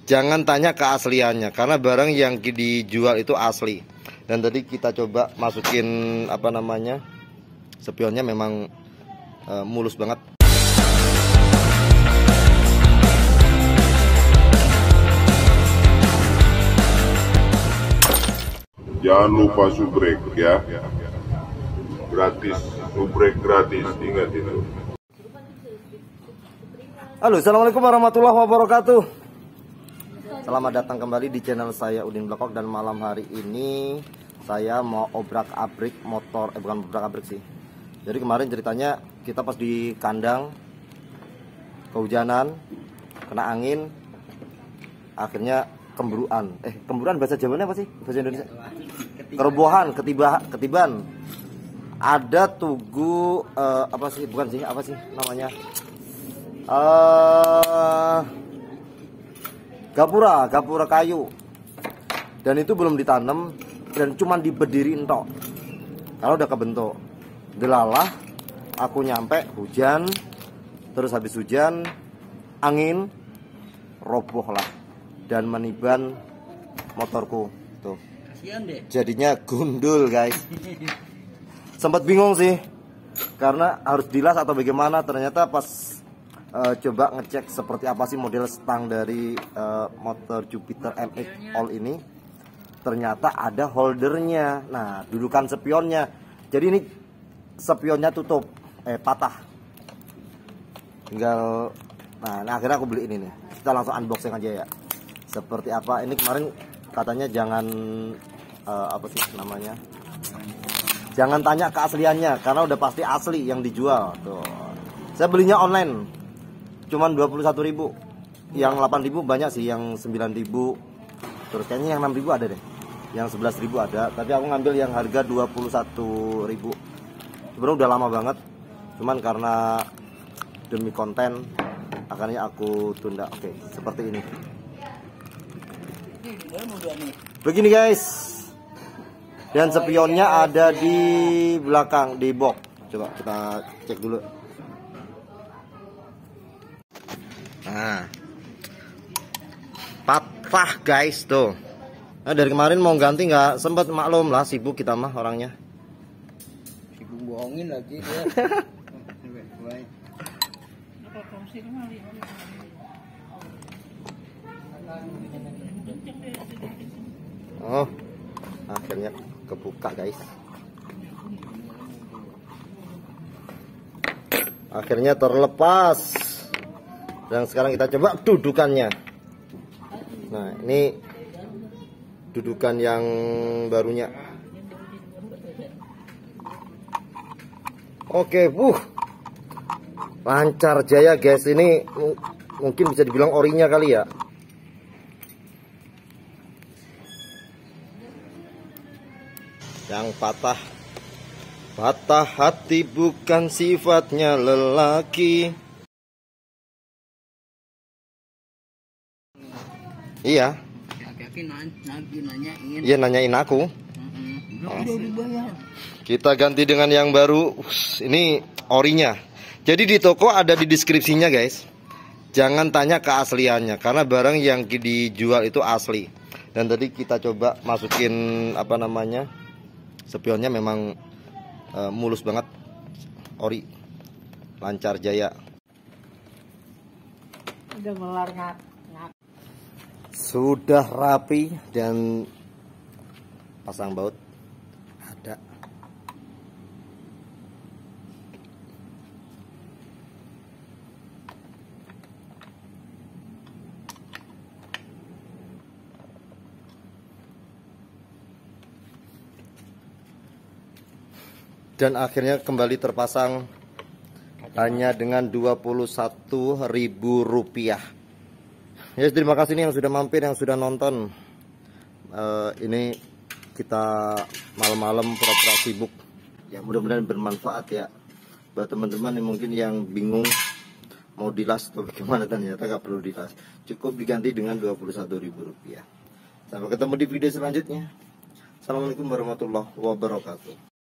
Jangan tanya keasliannya, karena barang yang dijual itu asli. Dan tadi kita coba masukin apa namanya, spionnya memang mulus banget. Jangan lupa subrek ya, gratis, subrek gratis, ingat itu. Halo, assalamualaikum warahmatullahi wabarakatuh. Selamat datang kembali di channel saya Udin Blekok, dan malam hari ini saya mau obrak-abrik motor, bukan obrak-abrik sih. Jadi kemarin ceritanya kita pas di kandang kehujanan, kena angin, akhirnya kemburuan. Kemburuan bahasa Jawanya apa sih? Bahasa Indonesia? Kerobohan, ketiban. Ada tugu apa sih? Bukan sih, apa sih namanya? Gapura kayu. Dan itu belum ditanam dan cuman diberdiriin tok. Kalau udah kebentuk, delalah aku nyampe hujan, terus habis hujan angin roboh lah dan meniban motorku tuh. Jadinya gundul guys. Sempat bingung sih karena harus dilas atau bagaimana. Ternyata pas coba ngecek seperti apa sih model stang dari motor Jupiter MX All ini, ternyata ada holdernya. Nah, dudukan spionnya. Jadi ini spionnya tutup, patah. Tinggal, nah akhirnya aku beli ini nih. Kita langsung unboxing aja ya. Seperti apa? Ini kemarin katanya jangan apa sih namanya? Jangan tanya keasliannya karena udah pasti asli yang dijual. Tuh. Saya belinya online. Cuman 21.000. Yang 8.000 banyak sih, yang 9.000. Terus kayaknya yang 6.000 ada deh. Yang 11.000 ada, tapi aku ngambil yang harga 21.000. Sebenarnya udah lama banget. Cuman karena demi konten akhirnya aku tunda. Oke, seperti ini. Begini guys. Dan spionnya ada di belakang, di box. Coba kita cek dulu. Nah, patah guys tuh. Nah, dari kemarin mau ganti nggak sempat, maklum lah, sibuk kita mah orangnya. Sibuk bohongin lagi dia. Oh, akhirnya kebuka guys. Akhirnya terlepas. Dan sekarang kita coba dudukannya. Nah, ini dudukan yang barunya. Oke, lancar jaya guys. Ini mungkin bisa dibilang orinya kali ya. Yang patah hati bukan sifatnya lelaki. Iya. Iya, nanyain aku. Kita ganti dengan yang baru. Ini orinya. Jadi di toko ada di deskripsinya guys. Jangan tanya keasliannya karena barang yang dijual itu asli. Dan tadi kita coba masukin apa namanya, spionnya memang mulus banget. Ori, lancar jaya. Udah melar ngat. Sudah rapi dan pasang baut ada. Dan akhirnya kembali terpasang hanya dengan Rp21.000. Ya, terima kasih nih yang sudah mampir, yang sudah nonton. Ini kita malam-malam pura-pura sibuk. Ya, mudah-mudahan bermanfaat ya buat teman-teman yang mungkin yang bingung mau dilas atau bagaimana. Ternyata gak perlu dilas, cukup diganti dengan Rp21.000. Sampai ketemu di video selanjutnya. Assalamualaikum warahmatullahi wabarakatuh.